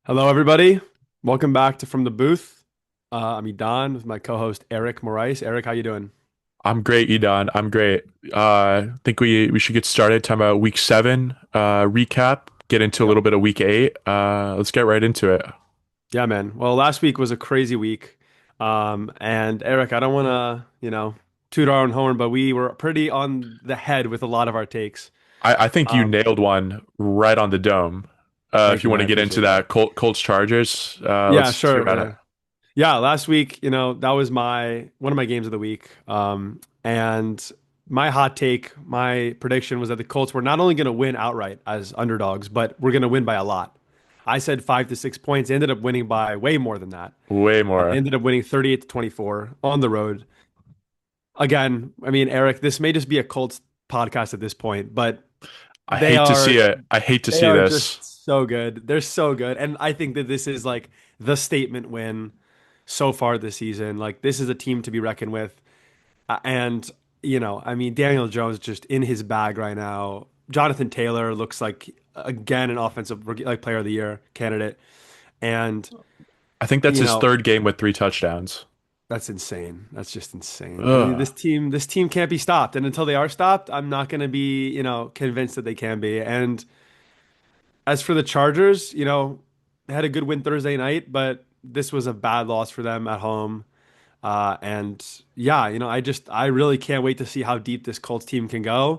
Hello, everybody. Welcome back to From the Booth. I'm Edan with my co-host Eric Morais. Eric, how you doing? I'm great, Edan. I'm great. I think we should get started. Talking about week seven recap. Get into a Yep. little bit of week eight. Let's get right into it. Yeah, man. Well, last week was a crazy week. And Eric, I don't want to, toot our own horn, but we were pretty on the head with a lot of our takes. I think you Um, nailed one right on the dome. If Thank you you, want man. I to get into appreciate that. that Colts Chargers, Yeah, let's hear sure. about it. Yeah, last week, that was my one of my games of the week. And my hot take, my prediction was that the Colts were not only going to win outright as underdogs, but we're going to win by a lot. I said 5 to 6 points. They ended up winning by way more than that. Way They more. ended up winning 38 to 24 on the road. Again, I mean, Eric, this may just be a Colts podcast at this point, but I they hate to are see it. I hate to they see are this. just so good. They're so good. And I think that this is like the statement win so far this season. Like this is a team to be reckoned with. And I mean, Daniel Jones just in his bag right now. Jonathan Taylor looks like again an offensive like player of the year candidate. And I think that's you his know, third game with three touchdowns. that's insane. That's just insane. I mean, Ugh. this team can't be stopped. And until they are stopped, I'm not going to be, convinced that they can be. And as for the Chargers, they had a good win Thursday night, but this was a bad loss for them at home. And yeah, I really can't wait to see how deep this Colts team can go.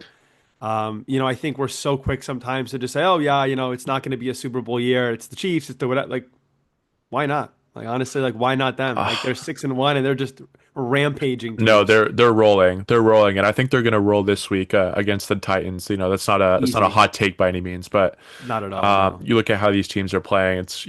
I think we're so quick sometimes to just say, oh yeah, it's not going to be a Super Bowl year. It's the Chiefs. It's the whatever. Like, why not? Like honestly, like why not them? Like they're Ah. 6-1 and they're just rampaging No, teams. they're rolling. They're rolling, and I think they're gonna roll this week against the Titans. That's not a Easy. hot take by any means, but Not at all. No. you look at how these teams are playing. It's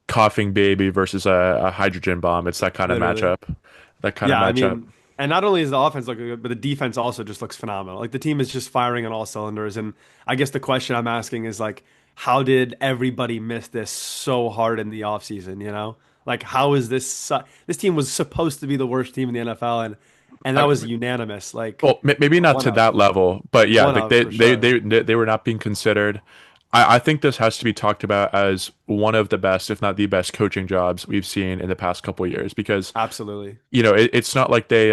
coughing baby versus a hydrogen bomb. It's that kind of Literally. matchup. That kind of Yeah, I matchup. mean, and not only is the offense looking good, but the defense also just looks phenomenal. Like the team is just firing on all cylinders. And I guess the question I'm asking is like, how did everybody miss this so hard in the offseason, you know? Like how is this team was supposed to be the worst team in the NFL and that I, was unanimous. Like well, maybe not one to of that level, but yeah, one like of they for they sure. they they were not being considered. I think this has to be talked about as one of the best, if not the best, coaching jobs we've seen in the past couple of years because Absolutely. it's not like they,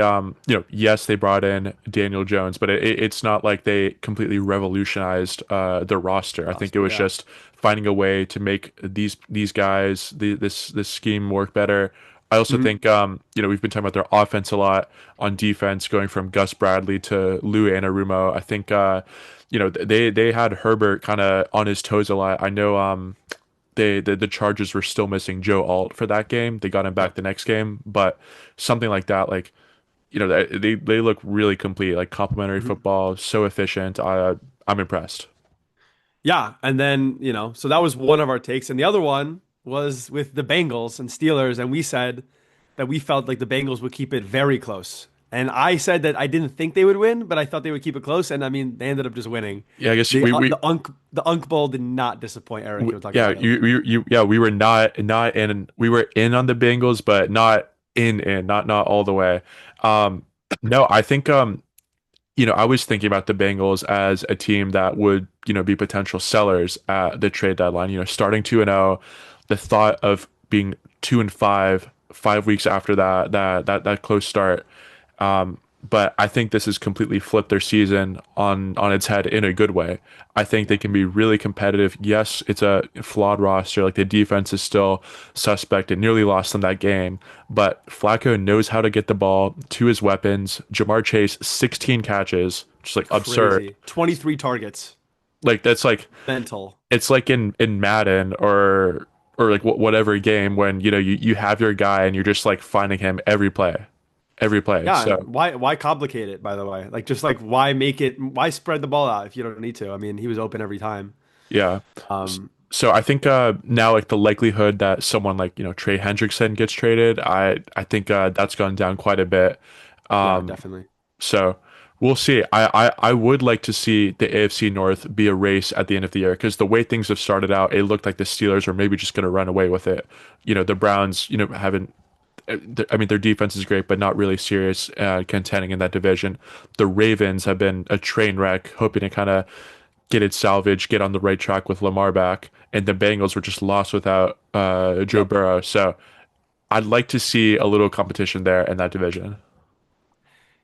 yes, they brought in Daniel Jones, but it's not like they completely revolutionized the roster. I think it Roster, was yeah. just finding a way to make these guys this scheme work better. I also Mhm. think we've been talking about their offense a lot on defense, going from Gus Bradley to Lou Anarumo. I think they had Herbert kind of on his toes a lot. I know the Chargers were still missing Joe Alt for that game. They got him back Yep. the next game, but something like that, like they look really complete, like complimentary Mhm. football, so efficient. I'm impressed. Yeah, and then, so that was one of our takes. And the other one was with the Bengals and Steelers. And we said that we felt like the Bengals would keep it very close. And I said that I didn't think they would win, but I thought they would keep it close. And I mean, they ended up just winning. Yeah, I guess The uh, the Unk the Unk Bowl did not disappoint, Eric. You want to talk yeah, about it? yeah, we were not in. We were in on the Bengals, but not not all the way. Um, no, I think I was thinking about the Bengals as a team that would, be potential sellers at the trade deadline. Starting 2-0, the thought of being 2-5, 5 weeks after that close start. But I think this has completely flipped their season on its head in a good way. I think they Yeah. can be really competitive. Yes, it's a flawed roster. Like the defense is still suspect and nearly lost them that game. But Flacco knows how to get the ball to his weapons. Jamar Chase, 16 catches, just like absurd. Crazy. 23 targets. Like that's like Mental. it's like in Madden or like whatever game when you have your guy and you're just like finding him every play. Yeah, So and why complicate it, by the way? Like just like why spread the ball out if you don't need to? I mean, he was open every time. yeah. Um, So I think now like the likelihood that someone like Trey Hendrickson gets traded, I think that's gone down quite a bit. yeah, Um, definitely. so we'll see. I would like to see the AFC North be a race at the end of the year because the way things have started out, it looked like the Steelers are maybe just going to run away with it. The Browns, haven't. I mean, their defense is great, but not really serious contending in that division. The Ravens have been a train wreck, hoping to kind of get it salvaged, get on the right track with Lamar back, and the Bengals were just lost without Joe Yep. Burrow. So I'd like to see a little competition there in that division.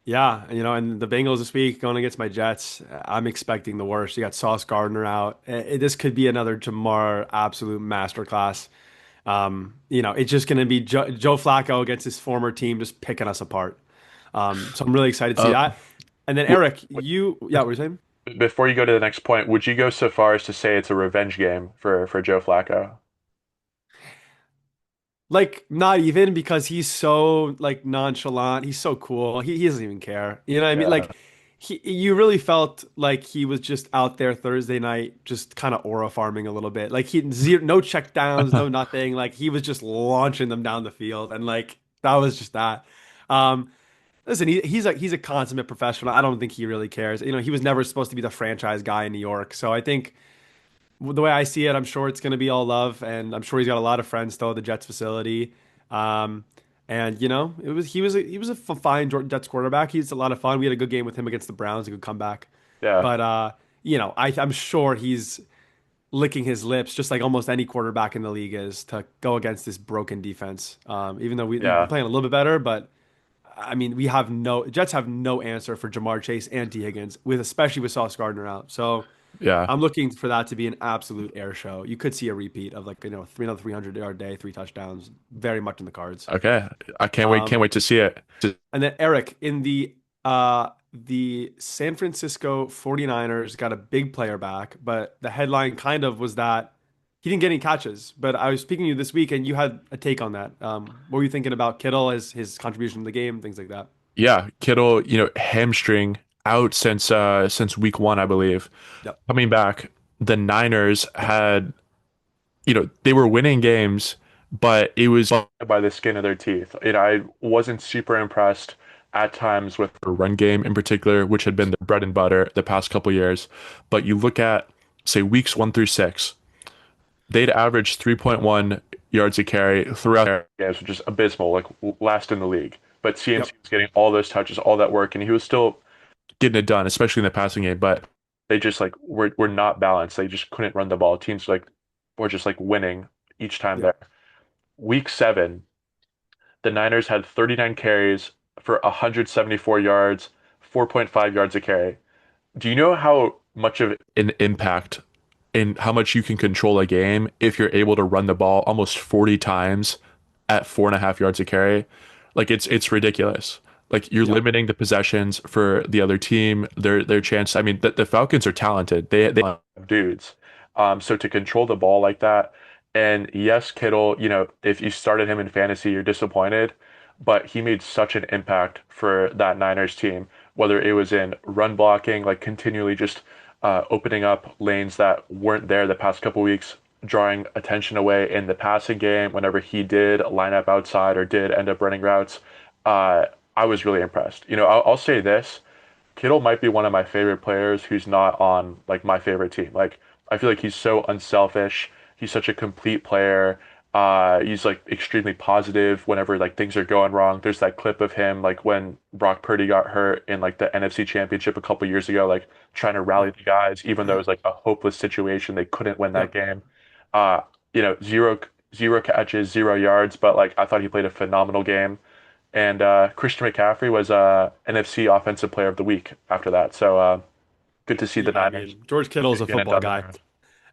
Yeah, and the Bengals this week going against my Jets. I'm expecting the worst. You got Sauce Gardner out. This could be another Jamar absolute masterclass. It's just going to be Joe Flacco against his former team, just picking us apart. So I'm really excited to see Uh, that. And then w- Eric, yeah, what were you saying? Before you go to the next point, would you go so far as to say it's a revenge game for Joe Flacco? Like not even because he's so like nonchalant. He's so cool. He doesn't even care. You know what I mean? Yeah. Like you really felt like he was just out there Thursday night, just kind of aura farming a little bit. Like he zero, no check downs, no nothing. Like he was just launching them down the field, and like that was just that. Um, Listen, he's a consummate professional. I don't think he really cares. He was never supposed to be the franchise guy in New York. So I think the way I see it, I'm sure it's going to be all love, and I'm sure he's got a lot of friends still at the Jets facility. Um, and he was a fine Jets quarterback. He's a lot of fun. We had a good game with him against the Browns, a good comeback. Yeah. But I'm sure he's licking his lips, just like almost any quarterback in the league is, to go against this broken defense. Even though we've been Yeah. playing a little bit better, but I mean, Jets have no answer for Jamar Chase and T Higgins, especially with Sauce Gardner out. So. Yeah. I'm looking for that to be an absolute air show. You could see a repeat of like, another 300-yard day, three touchdowns, very much in the cards. Okay. I can't wait. Can't Um, wait to see it. and then Eric in the San Francisco 49ers got a big player back, but the headline kind of was that he didn't get any catches. But I was speaking to you this week and you had a take on that. What were you thinking about Kittle, his contribution to the game, things like that? Yeah, Kittle, hamstring out since week one, I believe. Yep. Coming back, the Niners had, they were winning games, but it was by the skin of their teeth. I wasn't super impressed at times with the run game in particular, which had been the bread and butter the past couple years. But you look at, say, weeks 1 through 6, they'd average 3.1 yards a carry throughout their games, which is abysmal, like last in the league. But CMC Yep. was getting all those touches, all that work, and he was still getting it done, especially in the passing game. But they just like were not balanced. They just couldn't run the ball. Teams like were just like winning each time there. Yep. Week 7, the Niners had 39 carries for 174 yards, 4.5 yards a carry. Do you know how much of an impact and how much you can control a game if you're able to run the ball almost 40 times at 4.5 yards a carry? Like it's ridiculous. Like you're Yep. limiting the possessions for the other team, their chance. I mean, the Falcons are talented. They have dudes. So to control the ball like that, and yes, Kittle, if you started him in fantasy, you're disappointed, but he made such an impact for that Niners team, whether it was in run blocking, like continually just opening up lanes that weren't there the past couple weeks, drawing attention away in the passing game whenever he did line up outside or did end up running routes. Uh, I was really impressed. I'll say this. Kittle might be one of my favorite players who's not on like my favorite team. Like I feel like he's so unselfish. He's such a complete player. He's like extremely positive whenever like things are going wrong. There's that clip of him like when Brock Purdy got hurt in like the NFC Championship a couple years ago, like trying to rally Yep. the guys, even though it was like a hopeless situation. They couldn't win that Yep. game. Uh, zero catches, 0 yards, but like I thought he played a phenomenal game. And Christian McCaffrey was NFC Offensive Player of the Week after that. So good to see the Yeah, I Niners mean, George Kittle's a getting it football done guy. there.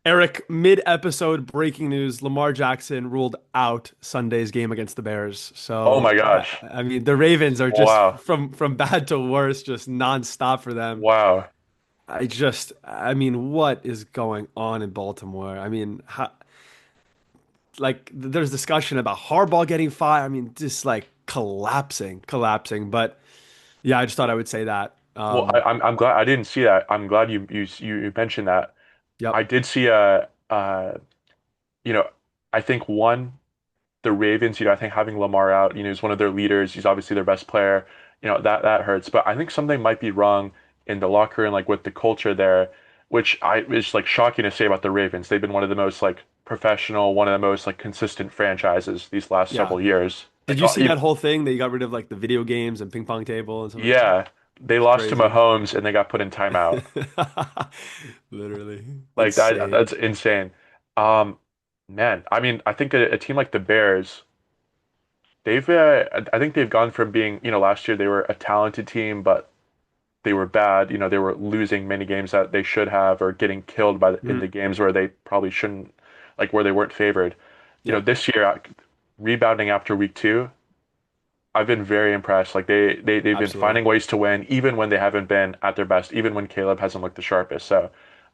Eric, mid-episode breaking news: Lamar Jackson ruled out Sunday's game against the Bears. Oh my So, gosh. I mean, the Ravens are just Wow. from bad to worse, just nonstop for them. Wow. I mean, what is going on in Baltimore? I mean, there's discussion about Harbaugh getting fired. I mean, just like collapsing. But yeah, I just thought I would say that. Well, I'm glad I didn't see that. I'm glad you mentioned that. I Yep, did see you know, I think the Ravens, I think having Lamar out, is one of their leaders. He's obviously their best player. That hurts. But I think something might be wrong in the locker room, like with the culture there, which I is like shocking to say about the Ravens. They've been one of the most like professional, one of the most like consistent franchises these last yeah. several years. Did Like, you see that whole thing that you got rid of like the video games and ping pong table and stuff like that? yeah, they It's lost to crazy. Mahomes and they got put in timeout. Literally. Like Insane. that's insane. Um, man, I mean, I think a team like the Bears, I think they've gone from being, last year they were a talented team, but they were bad. They were losing many games that they should have, or getting killed in the Mhm. games where they probably shouldn't, like where they weren't favored. Yep, This year, rebounding after week two, I've been very impressed. Like they've been absolutely. finding ways to win, even when they haven't been at their best, even when Caleb hasn't looked the sharpest. So,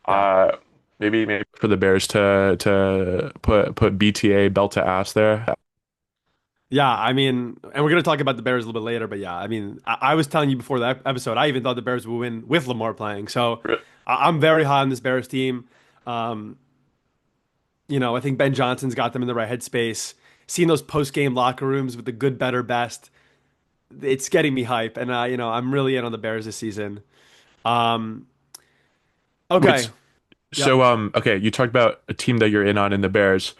Yeah. uh, maybe for the Bears to put BTA belt to ass there. Yeah, I mean, and we're gonna talk about the Bears a little bit later, but yeah, I mean, I was telling you before the episode, I even thought the Bears would win with Lamar playing. So I'm very high on this Bears team. Um, I think Ben Johnson's got them in the right headspace. Seeing those post-game locker rooms with the good, better, best, it's getting me hype, and I'm really in on the Bears this season. Um, okay, Wait, yep, so okay, you talked about a team that you're in on in the Bears.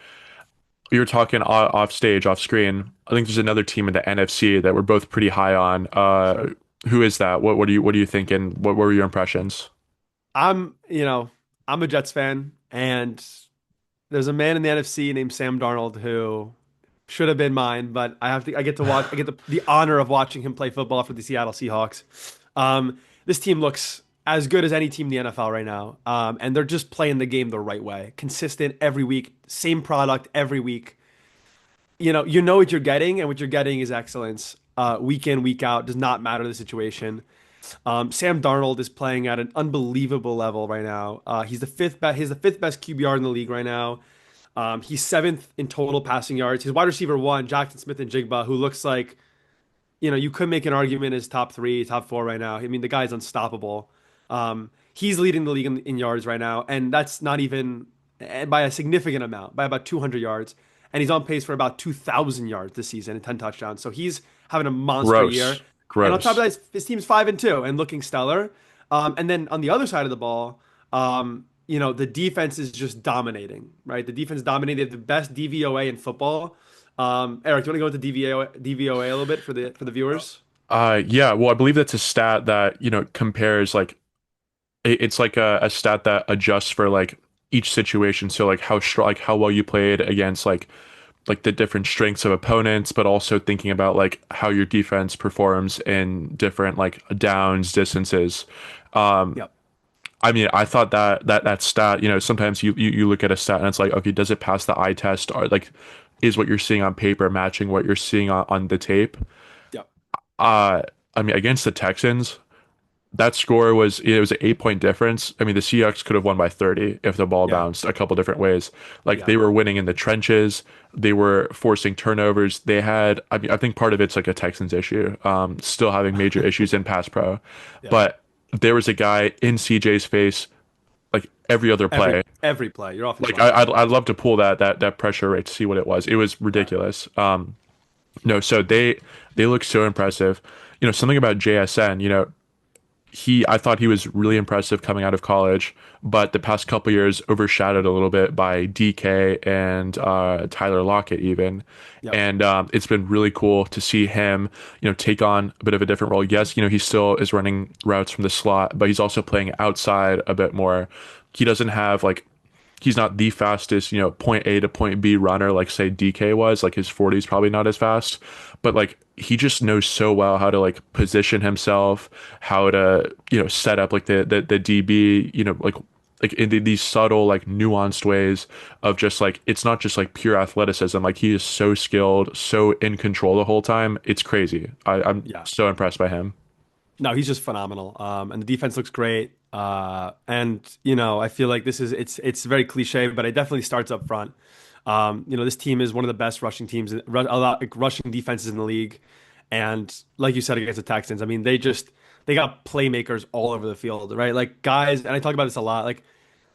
You were talking off stage, off screen. I think there's another team in the NFC that we're both pretty high on. sure. Who is that? What are you thinking? What were your impressions? I'm, you know, I'm a Jets fan, and there's a man in the NFC named Sam Darnold who should have been mine, but I get to watch, I get the honor of watching him play football for the Seattle Seahawks. This team looks as good as any team in the NFL right now. And they're just playing the game the right way. Consistent every week, same product every week. You know what you're getting, and what you're getting is excellence. Week in, week out, does not matter the situation. Sam Darnold is playing at an unbelievable level right now. He's the fifth best QBR in the league right now. He's seventh in total passing yards. His wide receiver one, Jackson Smith and Jigba, who looks like, you could make an argument as top three, top four right now. I mean, the guy's unstoppable. He's leading the league in yards right now, and that's not even by a significant amount, by about 200 yards. And he's on pace for about 2,000 yards this season and 10 touchdowns. So he's having a monster year. Gross, And on top of gross. that, his team's 5-2 and looking stellar. And then on the other side of the ball, the defense is just dominating, right? The defense dominating. They have the best DVOA in football. Eric, do you want to go into DVOA a little bit for the viewers? Yeah. Well, I believe that's a stat that compares like it's like a stat that adjusts for like each situation. So like how strong, like how well you played against like the different strengths of opponents, but also thinking about like how your defense performs in different like downs, distances. Um, Yep. I mean, I thought that stat, sometimes you look at a stat and it's like, okay, does it pass the eye test? Or like, is what you're seeing on paper matching what you're seeing on the tape? Yep. Uh, I mean, against the Texans, that score it was an 8 point difference. I mean, the Seahawks could have won by 30 if the ball Yeah. bounced a couple different ways. Like Yeah. they were winning in the trenches, they were forcing turnovers. I mean, I think part of it's like a Texans issue, still having major issues in pass pro, Yeah. but there was a guy in CJ's face like every other Every play. every play, you're off his Like line. I'd love to pull that pressure rate to see what it was. It was Yeah. ridiculous. No, so they look so impressive. Something about JSN, I thought he was really impressive coming out of college, but the past couple years overshadowed a little bit by DK and Tyler Lockett even. Yep. And it's been really cool to see him, take on a bit of a different role. Yes, he still is running routes from the slot, but he's also playing outside a bit more. He doesn't have like he's not the fastest, point A to point B runner like say DK was. Like his 40 is probably not as fast, but like he just knows so well how to like position himself, how to, set up like the DB, like in these subtle like nuanced ways of just like it's not just like pure athleticism. Like he is so skilled, so in control the whole time. It's crazy. I'm Yeah. so impressed by him. No, he's just phenomenal. And the defense looks great. And I feel like it's very cliche, but it definitely starts up front. This team is one of the best rushing teams, a lot like rushing defenses in the league. And like you said against the Texans, I mean, they got playmakers all over the field, right? Like guys, and I talk about this a lot. Like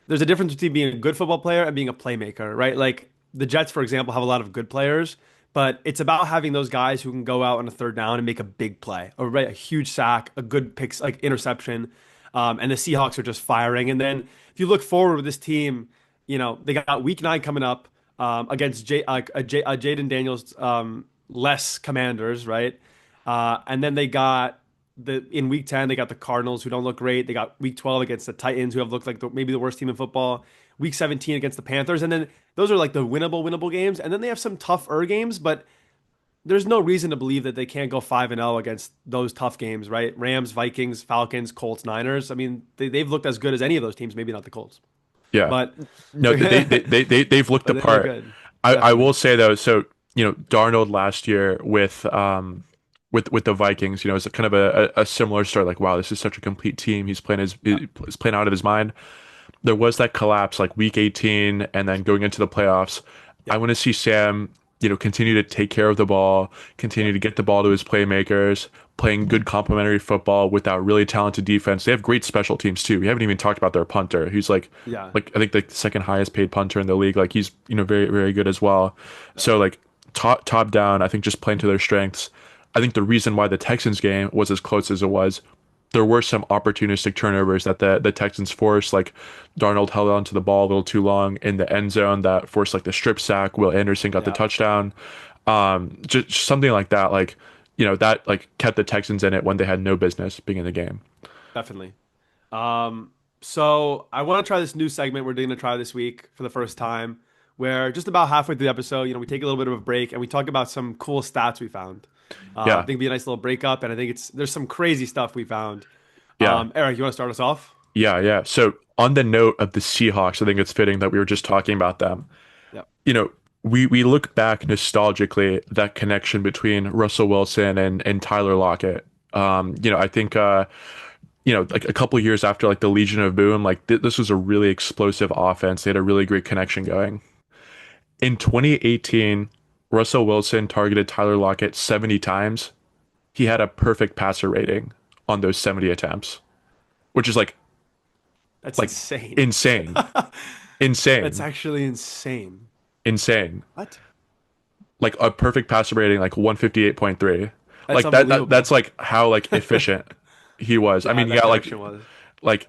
there's a difference between being a good football player and being a playmaker, right? Like the Jets, for example, have a lot of good players, but it's about having those guys who can go out on a third down and make a big play, or right, a huge sack, a good pick, like interception. And the Seahawks are just firing. And then if you look forward with this team, they got Week 9 coming up against Jaden Daniels less Commanders, right? And then they got the in week 10 they got the Cardinals who don't look great. They got week 12 against the Titans who have looked like maybe the worst team in football. Week 17 against the Panthers, and then those are like the winnable games. And then they have some tougher games, but there's no reason to believe that they can't go 5-0 against those tough games, right? Rams, Vikings, Falcons, Colts, Niners. I mean, they've looked as good as any of those teams, maybe not the Colts, Yeah. but No, they've looked but the they look part. good, I will definitely. say though, so Darnold last year with the Vikings, it's kind of a similar story. Like, wow, this is such a complete team. Yeah, He's playing out of his mind. There was that collapse like week 18 and then going into the playoffs. I yep, want to see Sam, continue to take care of the ball, continue yep, to get the ball to his playmakers, playing good complementary football with that really talented defense. They have great special teams too. We haven't even talked about their punter, who's yeah, like I think the second highest paid punter in the league. Like he's, very, very good as well. yep, So like top down, I think just playing to their strengths. I think the reason why the Texans game was as close as it was, there were some opportunistic turnovers that the Texans forced. Like Darnold held on to the ball a little too long in the end zone that forced like the strip sack. Will Anderson got the yeah, touchdown. Just something like that. Like, that like kept the Texans in it when they had no business being in the game. definitely. So I want to try this new segment we're going to try this week for the first time, where just about halfway through the episode, we take a little bit of a break and we talk about some cool stats we found. I Yeah. think it'd be a nice little breakup, and I think there's some crazy stuff we found. Yeah. Eric, you want to start us off? Yeah. Yeah. So on the note of the Seahawks, I think it's fitting that we were just talking about them. Yep. You know, we look back nostalgically that connection between Russell Wilson and Tyler Lockett. I think like a couple of years after like the Legion of Boom, like this was a really explosive offense. They had a really great connection going. In 2018, Russell Wilson targeted Tyler Lockett 70 times. He had a perfect passer rating on those 70 attempts, which is That's like insane. insane, That's insane, actually insane. insane. What? Like a perfect passer rating, like 158.3. That's Like that's unbelievable. like how like efficient he was. I Yeah, mean, that yeah, connection was. like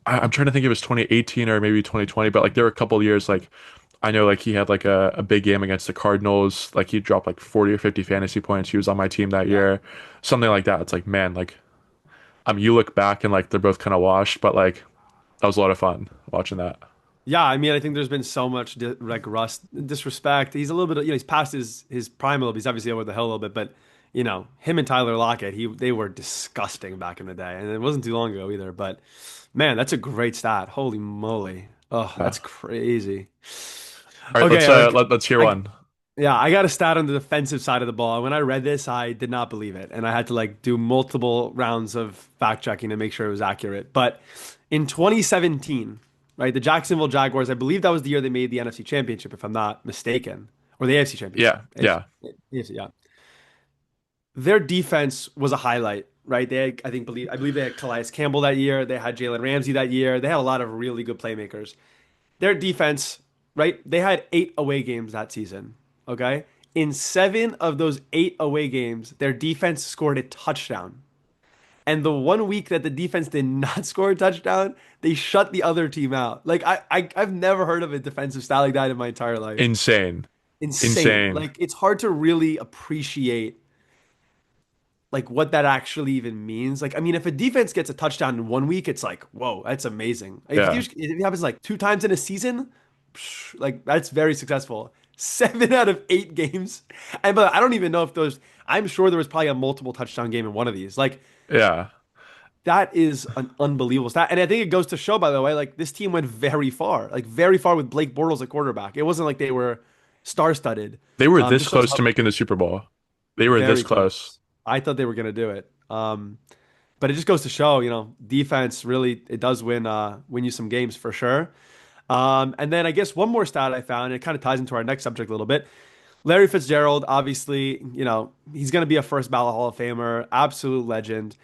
I'm trying to think if it was 2018 or maybe 2020, but like there were a couple of years like I know like he had like a big game against the Cardinals. Like he dropped like 40 or 50 fantasy points. He was on my team that Yeah. year. Something like that. It's like, man, like you look back and like they're both kind of washed, but like that was a lot of fun watching that. Yeah, I mean, I think there's been so much like rust, disrespect. He's a little bit, he's past his prime a little bit. He's obviously over the hill a little bit, but him and Tyler Lockett, they were disgusting back in the day, and it wasn't too long ago either. But man, that's a great stat. Holy moly! Oh, Yeah. that's crazy. All right, Okay, Eric, let's hear I one. yeah, I got a stat on the defensive side of the ball. When I read this, I did not believe it, and I had to like do multiple rounds of fact checking to make sure it was accurate. But in 2017, right, the Jacksonville Jaguars, I believe that was the year they made the NFC Championship, if I'm not mistaken, or the AFC Championship. Yeah, yeah, AFC, yeah. Their defense was a highlight, right? I believe they had Calais Campbell that year. They had Jalen Ramsey that year. They had a lot of really good playmakers. Their defense, right? They had 8 away games that season. Okay. In 7 of those 8 away games, their defense scored a touchdown. And the one week that the defense did not score a touchdown, they shut the other team out. Like I've never heard of a defensive style like that in my entire life. insane, Insane. insane. Like it's hard to really appreciate like what that actually even means. Like, I mean, if a defense gets a touchdown in one week, it's like, whoa, that's amazing. Yeah, If it happens like 2 times in a season, like that's very successful. 7 out of 8 games, but I don't even know if those. I'm sure there was probably a multiple touchdown game in one of these. Like yeah. that is an unbelievable stat, and I think it goes to show, by the way, like this team went very far with Blake Bortles at quarterback. It wasn't like they were star-studded. They were this Just shows close how to making the Super Bowl. They were this very close. close. I thought they were gonna do it. But it just goes to show, defense really it does win you some games for sure. And then I guess one more stat I found, and it kind of ties into our next subject a little bit. Larry Fitzgerald, obviously, he's going to be a first ballot Hall of Famer, absolute legend.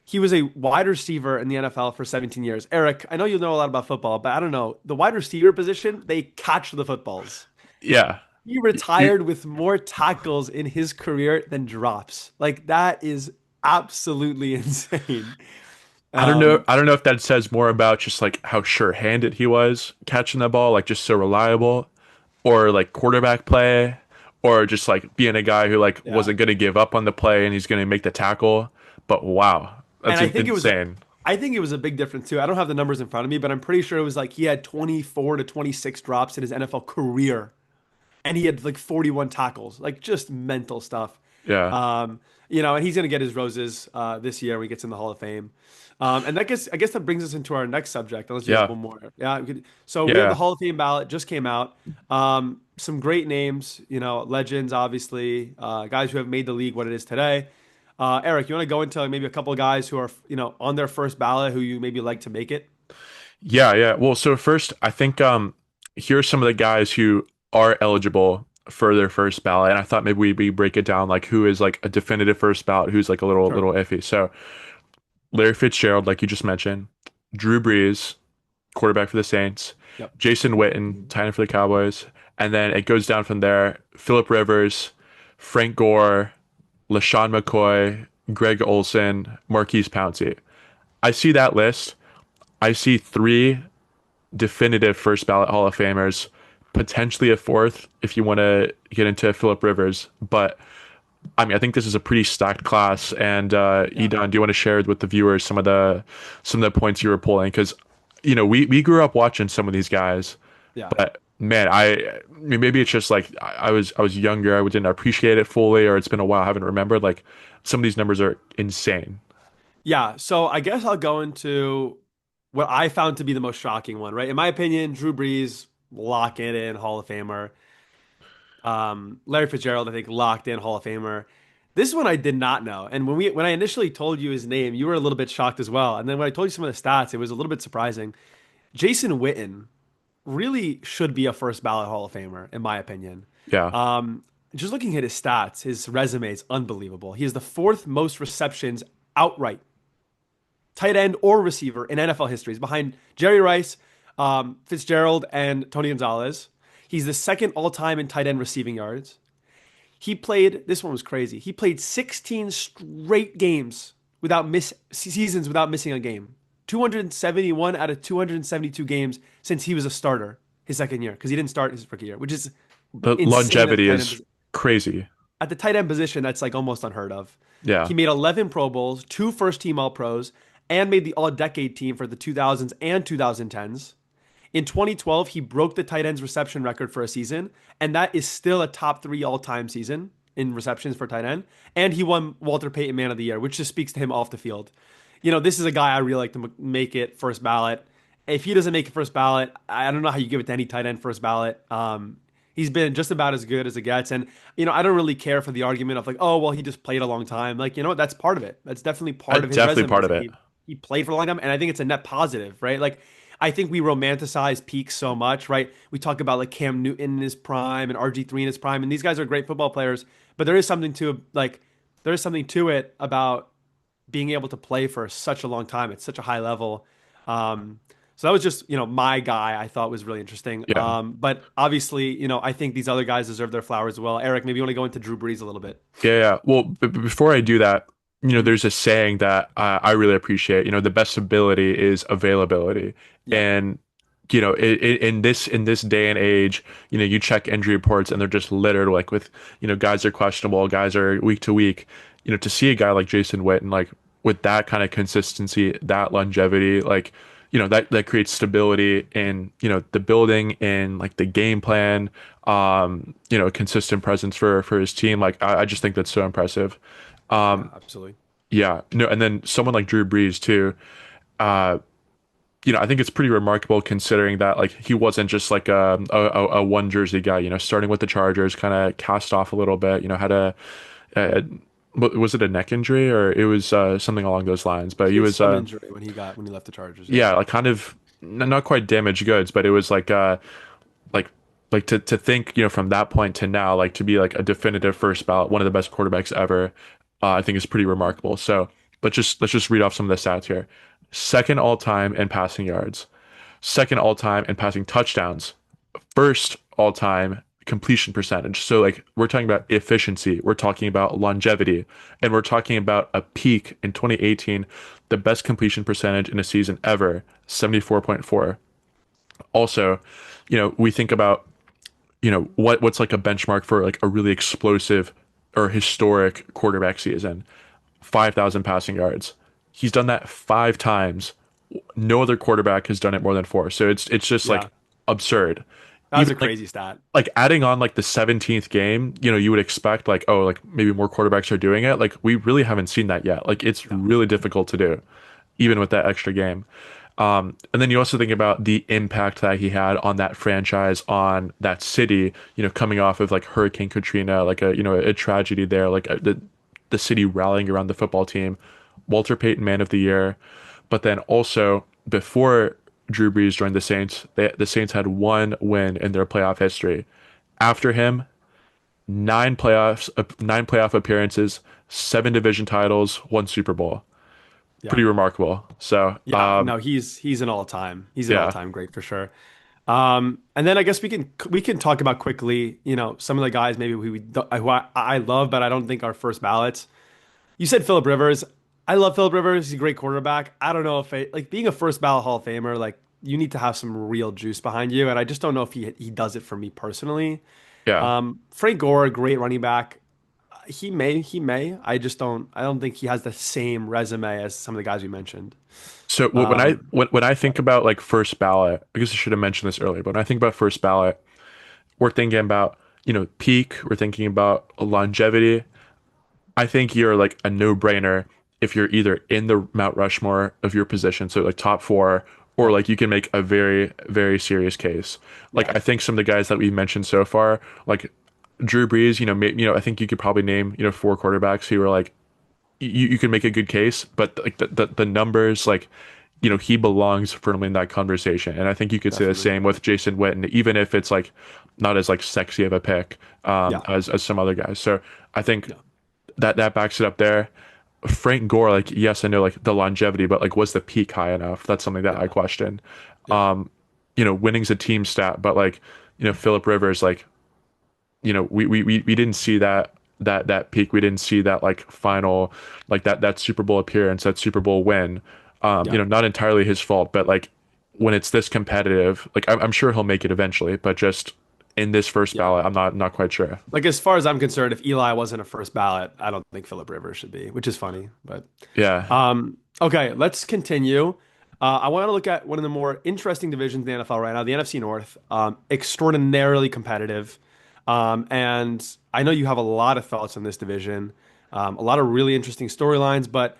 He was a wide receiver in the NFL for 17 years. Eric, I know you know a lot about football, but I don't know. The wide receiver position, they catch the footballs. Yeah. He You, retired with more tackles in his career than drops. Like that is absolutely insane. I don't know. Um, I don't know if that says more about just like how sure-handed he was catching the ball, like just so reliable, or like quarterback play, or just like being a guy who like yeah, wasn't going to give up on the play and he's going to make the tackle. but wow, And that's insane. I think it was a big difference too. I don't have the numbers in front of me, but I'm pretty sure it was like he had 24 to 26 drops in his NFL career, and he had like 41 tackles, like just mental stuff. Yeah, Um, and he's gonna get his roses this year when he gets in the Hall of Fame. And I guess that brings us into our next subject, unless you have yeah, one more. Yeah. So we have the yeah. Hall of Fame ballot just came out. Some great names, legends, obviously, guys who have made the league what it is today. Eric, you want to go into maybe a couple of guys who are, on their first ballot who you maybe like to make it? Yeah, yeah. Well, so first, I think here are some of the guys who are eligible for their first ballot, and I thought maybe we break it down like who is like a definitive first ballot, who's like a Sure. little iffy. So Larry Fitzgerald, like you just mentioned, Drew Brees, quarterback for the Saints, Yep. Jason Witten, tight end for the Cowboys, and then it goes down from there. Philip Rivers, Frank Gore, LaShawn McCoy, Greg Olson, Marquise Pouncey. I see that list. I see three definitive first ballot Hall of Famers, potentially a fourth if you want to get into Philip Rivers. But I mean, I think this is a pretty stacked class. And Yeah. Edan, do you want to share with the viewers some of the points you were pulling? Because we grew up watching some of these guys, Yeah. but man, I mean, maybe it's just like I was younger, I didn't appreciate it fully, or it's been a while, I haven't remembered. Like some of these numbers are insane. Yeah, so I guess I'll go into what I found to be the most shocking one, right? In my opinion, Drew Brees, lock it in, Hall of Famer. Larry Fitzgerald, I think, locked in, Hall of Famer. This one I did not know. And when I initially told you his name, you were a little bit shocked as well. And then when I told you some of the stats, it was a little bit surprising. Jason Witten really should be a first ballot Hall of Famer, in my opinion. Yeah, Um, just looking at his stats, his resume is unbelievable. He has the fourth most receptions outright tight end or receiver in NFL history. He's behind Jerry Rice, Fitzgerald, and Tony Gonzalez. He's the second all time in tight end receiving yards. This one was crazy. He played 16 straight games seasons without missing a game. 271 out of 272 games since he was a starter his second year because he didn't start his rookie year, which is the insane longevity is crazy. at the tight end position. That's like almost unheard of. Yeah. He made 11 Pro Bowls, two first team All Pros, and made the All Decade team for the 2000s and 2010s. In 2012, he broke the tight ends reception record for a season, and that is still a top three all time season in receptions for tight end. And he won Walter Payton Man of the Year, which just speaks to him off the field. This is a guy I really like to make it first ballot. If he doesn't make it first ballot, I don't know how you give it to any tight end first ballot. He's been just about as good as it gets. And, I don't really care for the argument of like, oh, well, he just played a long time. Like, what? That's part of it. That's definitely part of his Definitely resume part is of that it. he played for a long time. And I think it's a net positive, right? Like, I think we romanticize peaks so much, right? We talk about like Cam Newton in his prime and RG3 in his prime. And these guys are great football players. But there is something to it about being able to play for such a long time at such a high level. So that was just, my guy I thought was really interesting. Yeah. But obviously, I think these other guys deserve their flowers as well. Eric, maybe you want to go into Drew Brees a little bit. Yeah, yeah. Well, before I do that, there's a saying that I really appreciate. The best ability is availability, Yep. and in this day and age, you check injury reports and they're just littered like with guys are questionable, guys are week to week. To see a guy like Jason Witten like with that kind of consistency, that longevity, like that creates stability in the building and like the game plan, a consistent presence for his team. Like I just think that's so impressive. Yeah, absolutely. Yeah, no, and then someone like Drew Brees too. Uh, I think it's pretty remarkable considering that like he wasn't just like a one jersey guy. Starting with the Chargers, kind of cast off a little bit. Had a was it a neck injury or it was something along those lines? But He he had was some injury when he left the Chargers. Yeah. yeah, like kind of not quite damaged goods, but it was like to think from that point to now like to be like a definitive first ballot, one of the best quarterbacks ever. I think is pretty remarkable. So let's just read off some of the stats here. Second all time in passing yards, second all time in passing touchdowns, first all time completion percentage. So like we're talking about efficiency, we're talking about longevity, and we're talking about a peak in 2018, the best completion percentage in a season ever, 74.4. Also, we think about what's like a benchmark for like a really explosive or historic quarterback season. 5,000 passing yards. He's done that 5 times. No other quarterback has done it more than four. So it's just Yeah, like absurd. that was Even a crazy stat. like adding on like the 17th game, you would expect like, oh, like maybe more quarterbacks are doing it. Like we really haven't seen that yet. Like it's No, really difficult to do, yeah, even with that extra game. And then you also think about the impact that he had on that franchise, on that city, coming off of like Hurricane Katrina, like a tragedy there, like the city rallying around the football team. Walter Payton Man of the Year. But then also before Drew Brees joined the Saints, the Saints had one win in their playoff history. After him, nine playoff appearances, seven division titles, one Super Bowl. yeah. Pretty remarkable. So, Yeah, no, he's an all time. He's an all yeah, time great for sure. And then I guess we can talk about quickly, some of the guys maybe who I love, but I don't think are first ballots. You said Philip Rivers. I love Philip Rivers. He's a great quarterback. I don't know if like being a first ballot Hall of Famer, like you need to have some real juice behind you, and I just don't know if he does it for me personally. yeah. Frank Gore, great running back. He may. I don't think he has the same resume as some of the guys we mentioned. So when I think about like first ballot, I guess I should have mentioned this earlier, but when I think about first ballot, we're thinking about, peak, we're thinking about longevity. I think you're like a no-brainer if you're either in the Mount Rushmore of your position, so like top four, or Yep. like you can make a very, very serious case. Like Yeah. I think some of the guys that we've mentioned so far, like Drew Brees, I think you could probably name, four quarterbacks who are like you can make a good case, but like the numbers, like he belongs firmly in that conversation. And I think you could say the Definitely. same with Jason Witten, even if it's like not as like sexy of a pick Yeah. as some other guys. So I think Yeah. that backs it up there. Frank Gore, like yes, I know like the longevity, but like was the peak high enough? That's something that I Yeah. question. Yeah. Winning's a team stat, but like Philip Rivers, like we didn't see that peak. We didn't see that like final, like that Super Bowl appearance, that Super Bowl win. Yeah. Not entirely his fault, but like when it's this competitive, like I'm sure he'll make it eventually, but just in this first Yeah. ballot, I'm not quite sure. Like as far as I'm concerned, if Eli wasn't a first ballot, I don't think Philip Rivers should be, which is funny. But Yeah, okay, let's continue. I want to look at one of the more interesting divisions in the NFL right now, the NFC North. Extraordinarily competitive. And I know you have a lot of thoughts on this division, a lot of really interesting storylines. But,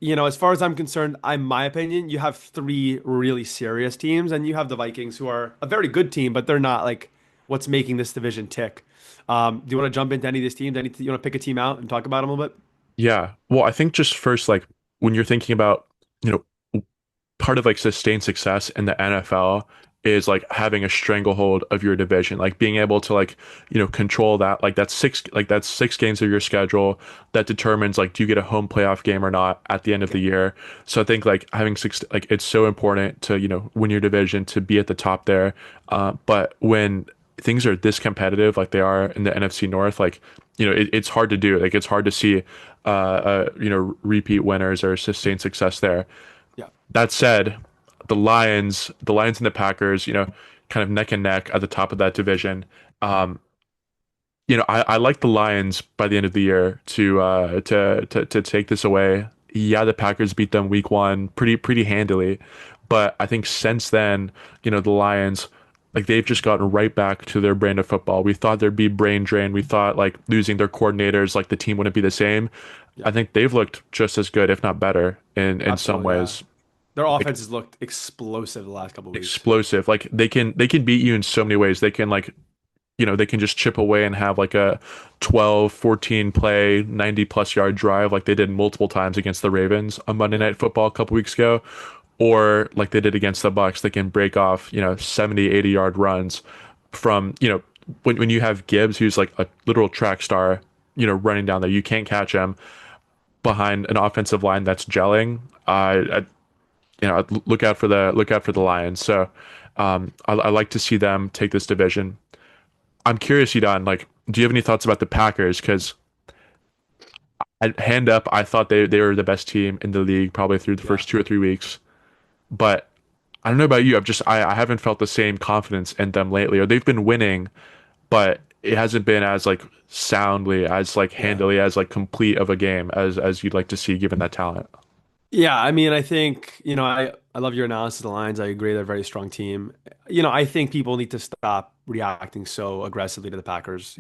as far as I'm concerned, in my opinion, you have three really serious teams, and you have the Vikings, who are a very good team, but they're not like what's making this division tick. Do you want to jump into any of these teams? You want to pick a team out and talk about them a little bit? yeah. Well, I think just first, like when you're thinking about, you know, part of like sustained success in the NFL is like having a stranglehold of your division, like being able to like, control that. Like that's six games of your schedule that determines like do you get a home playoff game or not at the end of Yeah. the year. So I think like having six, like it's so important to, win your division, to be at the top there. But when things are this competitive like they are in the NFC North, like, it's hard to do. Like it's hard to see repeat winners or sustained success there. Yeah. That said, the Lions and the Packers, kind of neck and neck at the top of that division. Um, I like the Lions by the end of the year to take this away. Yeah, the Packers beat them week one pretty handily, but I think since then, the Lions, like they've just gotten right back to their brand of football. We thought there'd be brain drain. We thought like losing their coordinators, like the team wouldn't be the same. Yeah. I think they've looked just as good, if not better, in some Absolutely. Yeah. ways. Their Like offenses looked explosive the last couple of weeks. explosive. Like they can beat you in so many ways. They can like they can just chip away and have like a 12, 14 play, 90 plus yard drive like they did multiple times against the Ravens on Monday Yeah. Night Football a couple weeks ago, or like they did against the Bucks. They can break off, 70, 80 yard runs from, when you have Gibbs, who's like a literal track star, running down there, you can't catch him behind an offensive line that's gelling. Look out for the Lions. So I like to see them take this division. I'm curious, Edan, like, do you have any thoughts about the Packers? Because hand up, I thought they were the best team in the league probably through the Yeah. first 2 or 3 weeks. But I don't know about you. I haven't felt the same confidence in them lately. Or they've been winning, but it hasn't been as like soundly, as like Yeah. handily, as like complete of a game as you'd like to see given that talent. Yeah, I mean, I think, I love your analysis of the Lions. I agree they're a very strong team. I think people need to stop reacting so aggressively to the Packers.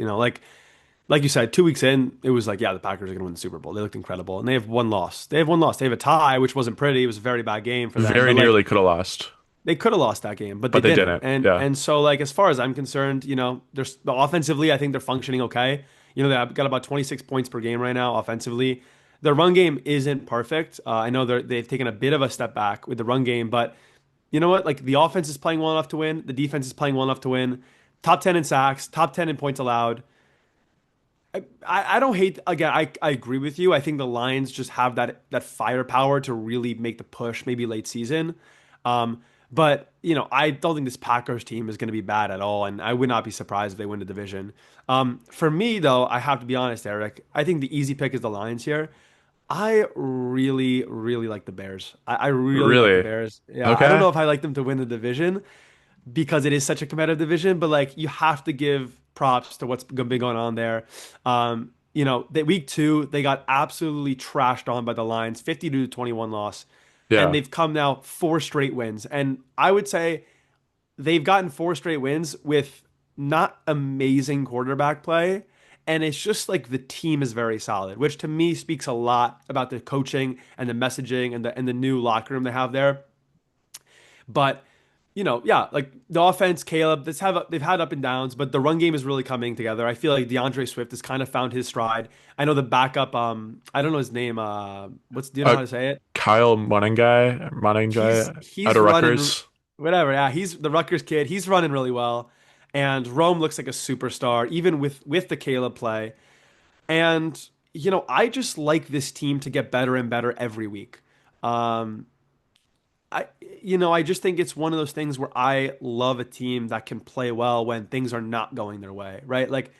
Like you said, 2 weeks in, it was like, yeah, the Packers are going to win the Super Bowl. They looked incredible, and they have one loss. They have one loss. They have a tie, which wasn't pretty. It was a very bad game for them, Very but like nearly could have lost, they could have lost that game, but they but they didn't. didn't. And Yeah. and so like as far as I'm concerned, there's offensively, I think they're functioning okay. They've got about 26 points per game right now offensively. The run game isn't perfect. I know they've taken a bit of a step back with the run game, but you know what? Like the offense is playing well enough to win. The defense is playing well enough to win. Top 10 in sacks, top 10 in points allowed. I don't hate again. I agree with you. I think the Lions just have that firepower to really make the push, maybe late season. But I don't think this Packers team is going to be bad at all, and I would not be surprised if they win the division. For me though, I have to be honest, Eric. I think the easy pick is the Lions here. I really, really like the Bears. I really like the Really? Bears. Yeah, I don't Okay. know if I like them to win the division, because it is such a competitive division, but like you have to give props to what's been going on there. The week 2, they got absolutely trashed on by the Lions, 50-21 loss. And Yeah. they've come now 4 straight wins. And I would say they've gotten 4 straight wins with not amazing quarterback play. And it's just like the team is very solid, which to me speaks a lot about the coaching and the messaging and the new locker room they have there. But yeah, like the offense, Caleb, they've had up and downs, but the run game is really coming together. I feel like DeAndre Swift has kind of found his stride. I know the backup, I don't know his name. Do you know Uh, how to say it? Kyle Monangai out He's of running Rutgers. whatever. Yeah, he's the Rutgers kid. He's running really well, and Rome looks like a superstar, even with the Caleb play. And I just like this team to get better and better every week. Um, I just think it's one of those things where I love a team that can play well when things are not going their way, right? Like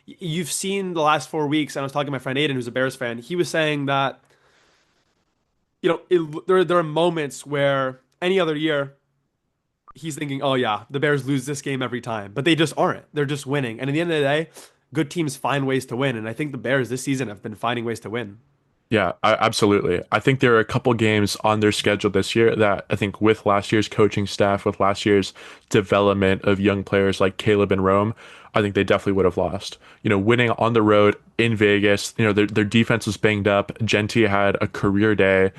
you've seen the last 4 weeks, and I was talking to my friend Aiden, who's a Bears fan. He was saying that, there are moments where any other year he's thinking, oh yeah, the Bears lose this game every time, but they just aren't. They're just winning. And at the end of the day, good teams find ways to win, and I think the Bears this season have been finding ways to win. Yeah, absolutely. I think there are a couple games on their schedule this year that I think with last year's coaching staff, with last year's development of young players like Caleb and Rome, I think they definitely would have lost. Winning on the road in Vegas, their defense was banged up. Genti had a career day,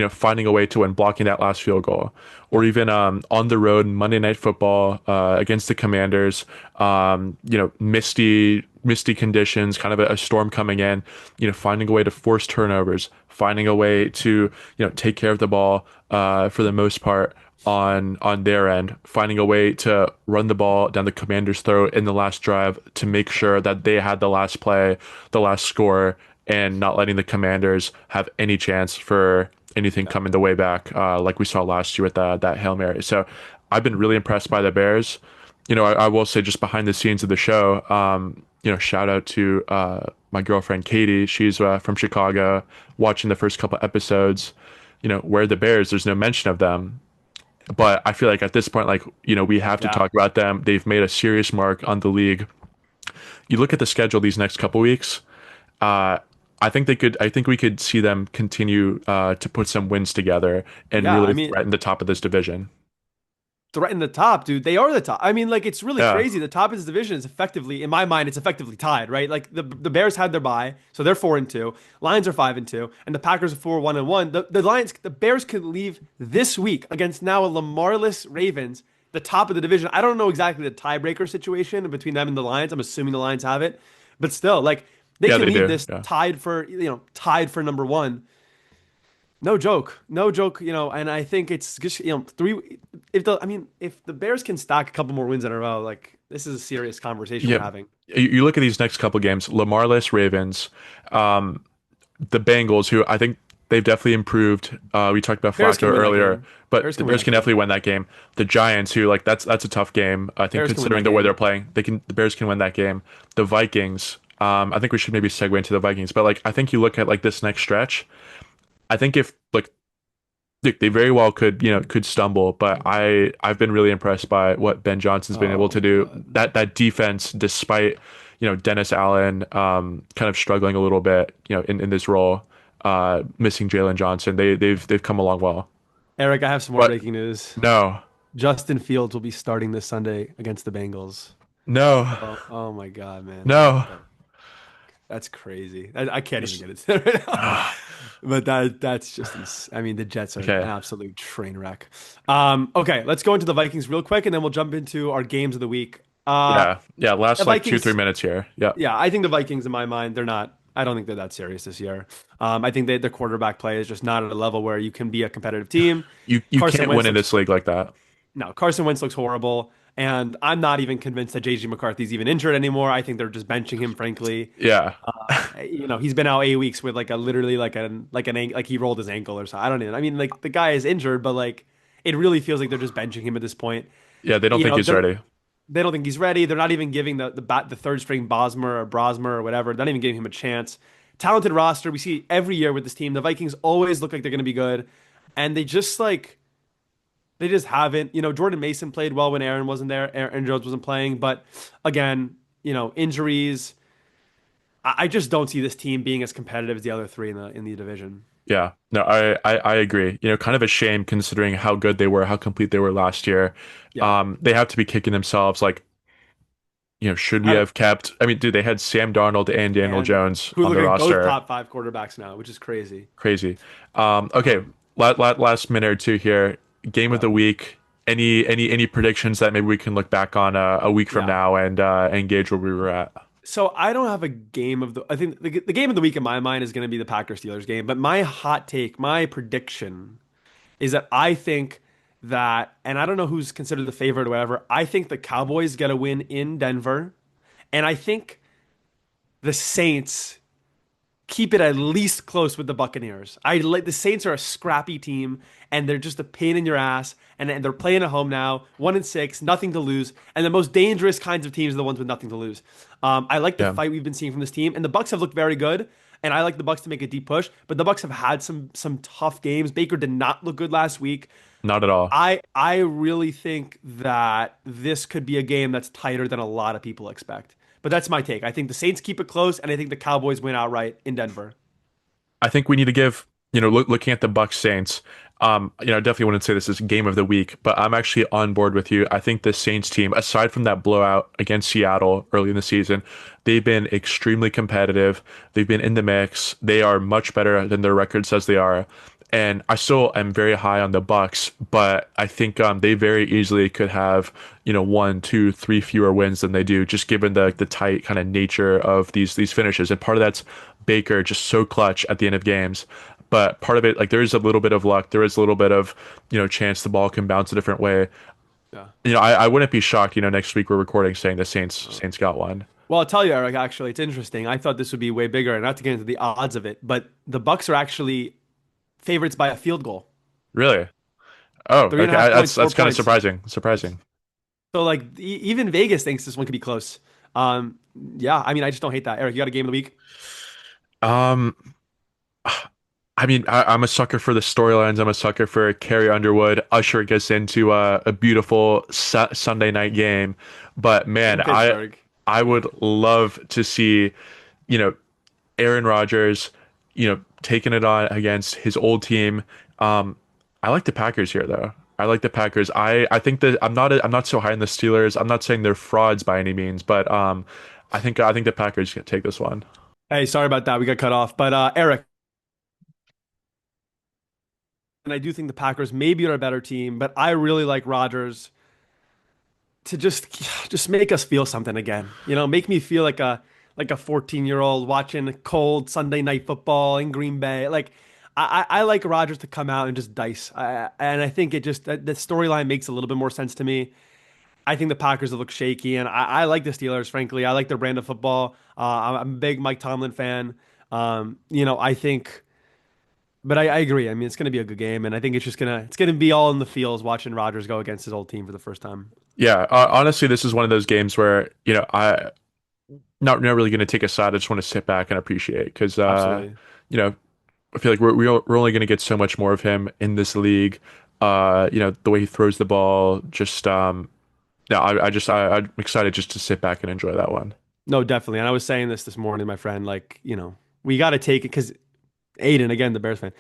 finding a way to win, blocking that last field goal. Or even on the road, Monday Night Football against the Commanders, misty conditions, kind of a storm coming in, finding a way to force turnovers, finding a way to, take care of the ball for the most part on their end, finding a way to run the ball down the Commanders' throat in the last drive to make sure that they had the last play, the last score, and not letting the Commanders have any chance for anything coming the way back, like we saw last year with that Hail Mary. So I've been really impressed by the Bears. I will say just behind the scenes of the show, shout out to my girlfriend Katie. She's from Chicago, watching the first couple episodes. Where the Bears, there's no mention of them. But I feel like at this point, like, we have to Yeah. talk about them. They've made a serious mark on the league. You look at the schedule these next couple weeks. Uh, I think we could see them continue to put some wins together and Yeah, I really mean, threaten the top of this division. threaten the top, dude. They are the top. I mean, like it's really Yeah. crazy. The top of this division is effectively, in my mind, it's effectively tied, right? Like the Bears had their bye, so they're 4-2. Lions are 5-2, and the Packers are 4-1-1. The Bears could leave this week against now a Lamarless Ravens, the top of the division. I don't know exactly the tiebreaker situation between them and the Lions. I'm assuming the Lions have it, but still, like they Yeah, can they leave do. this Yeah. tied for number one. No joke, no joke. And I think it's just three. If the Bears can stack a couple more wins in a row, like this is a serious conversation we're Yeah. having. You look at these next couple games, Lamarless Ravens, um, the Bengals, who I think they've definitely improved. We talked about Bears Flacco can win that earlier, game. but Bears the can win Bears that can game. definitely win that game. The Giants, who like that's a tough game. I think Bears can win considering that the way they're game. playing, the Bears can win that game. The Vikings, I think we should maybe segue into the Vikings, but like I think you look at like this next stretch. I think if like they very well could stumble, but I've been really impressed by what Ben Johnson's been able Oh to my do. God. That defense, despite Dennis Allen kind of struggling a little bit, in this role, missing Jalen Johnson. They've come along well. Eric, I have some more But breaking news. no, Justin Fields will be starting this Sunday against the Bengals. no, Oh my God, man. no. That's crazy. I can't even Just- get it to right now. ah, But that's just I mean, the Jets are an okay. absolute train wreck. Okay, let's go into the Vikings real quick and then we'll jump into our games of the week. Yeah. Yeah. The Last like two, three Vikings, minutes here. Yeah. yeah, I think the Vikings in my mind, they're not I don't think they're that serious this year. I think their quarterback play is just not at a level where you can be a competitive team. You Carson can't win Wentz in looks this league like that. no, Carson Wentz looks horrible, and I'm not even convinced that JJ McCarthy's even injured anymore. I think they're just benching him, frankly. Yeah. He's been out 8 weeks with like a literally like he rolled his ankle or something. I don't even. I mean, like the guy is injured, but like it really feels like they're just benching him at this point. Yeah. They don't You think know, he's ready. they don't think he's ready. They're not even giving the third string Bosmer or Brosmer or whatever. They're not even giving him a chance. Talented roster. We see every year with this team. The Vikings always look like they're going to be good, and they just haven't. Jordan Mason played well when Aaron wasn't there. Aaron Jones wasn't playing, but again, injuries. I just don't see this team being as competitive as the other three in the division. Yeah. No, I agree. Kind of a shame considering how good they were, how complete they were last year. Yeah. They have to be kicking themselves like, should we I don't, have kept? I mean, dude, they had Sam Darnold and Daniel and Jones who on look the like both roster. top five quarterbacks now, which is crazy. Crazy. Okay, Um, last minute or two here. Game of yeah. the week. Any predictions that maybe we can look back on a week from Yeah. now and gauge where we were at? So I don't have a game of the. I think the game of the week in my mind is going to be the Packers Steelers game. But my hot take, my prediction is that I think that, and I don't know who's considered the favorite or whatever. I think the Cowboys get a win in Denver, and I think the Saints keep it at least close with the Buccaneers. I like the Saints are a scrappy team and they're just a pain in your ass. And they're playing at home now, 1-6, nothing to lose. And the most dangerous kinds of teams are the ones with nothing to lose. I like the Yeah, fight we've been seeing from this team, and the Bucks have looked very good. And I like the Bucks to make a deep push, but the Bucks have had some tough games. Baker did not look good last week. not at all. I really think that this could be a game that's tighter than a lot of people expect. But that's my take. I think the Saints keep it close, and I think the Cowboys win outright in Denver. I think we need to give, looking at the Bucks Saints, I definitely wouldn't say this is game of the week, but I'm actually on board with you. I think the Saints team, aside from that blowout against Seattle early in the season, they've been extremely competitive. They've been in the mix. They are much better than their record says they are. And I still am very high on the Bucks, but I think they very easily could have, one, two, three fewer wins than they do, just given the tight kind of nature of these finishes. And part of that's Baker just so clutch at the end of games. But part of it, like there is a little bit of luck, there is a little bit of, chance the ball can bounce a different way. Yeah. I wouldn't be shocked, next week we're recording saying the Saints got one. Well, I'll tell you, Eric, actually, it's interesting. I thought this would be way bigger, and not to get into the odds of it, but the Bucks are actually favorites by a field goal. Really? Oh, Three and a okay. half points, four That's kind of points. surprising. Surprising. So, like, even Vegas thinks this one could be close. Um, yeah, I mean, I just don't hate that. Eric, you got a game of the week? Um, I mean, I'm a sucker for the storylines. I'm a sucker for Carrie Underwood. Usher gets into a beautiful Sunday night game, but man, In Pittsburgh. I would love to see, you know, Aaron Rodgers, taking it on against his old team. I like the Packers here, though. I like the Packers. I think that I'm not so high on the Steelers. I'm not saying they're frauds by any means, but I think the Packers can take this one. Hey, sorry about that. We got cut off. But Eric, and I do think the Packers maybe are a better team, but I really like Rodgers to just make us feel something again. Make me feel like a 14-year-old watching cold Sunday night football in Green Bay. Like I like Rodgers to come out and just dice. And I think it just the storyline makes a little bit more sense to me. I think the Packers look shaky, and I like the Steelers. Frankly, I like their brand of football. I'm a big Mike Tomlin fan. I think, but I agree. I mean, it's going to be a good game, and I think it's gonna be all in the feels watching Rodgers go against his old team for the first time. Yeah, honestly, this is one of those games where I not really going to take a side. I just want to sit back and appreciate because Absolutely. you know I feel like we're only going to get so much more of him in this league. The way he throws the ball, just yeah, I'm excited just to sit back and enjoy that one. No, definitely. And I was saying this morning, my friend, like, we got to take it because Aiden, again, the Bears fan,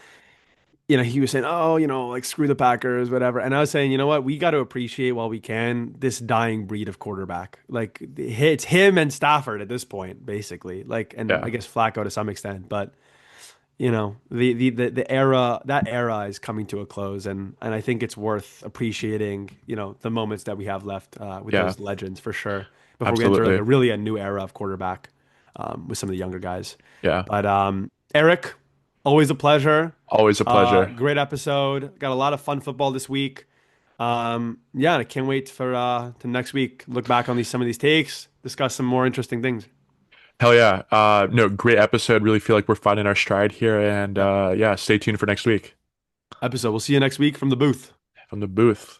he was saying, oh, like screw the Packers, whatever. And I was saying, you know what? We got to appreciate while we can this dying breed of quarterback. Like it's him and Stafford at this point, basically. Like, and I Yeah, guess Flacco to some extent, but the era that era is coming to a close, and I think it's worth appreciating, the moments that we have left with yeah, those legends for sure before we enter like absolutely. a new era of quarterback with some of the younger guys. Yeah, But Eric, always a pleasure. always a pleasure. Great episode. Got a lot of fun football this week. Yeah, I can't wait for to next week. Look back on some of these takes, discuss some more interesting things. Hell yeah. No, great episode. Really feel like we're finding our stride here. And Yep. yeah, stay tuned for next week Episode. We'll see you next week from the booth. from the booth.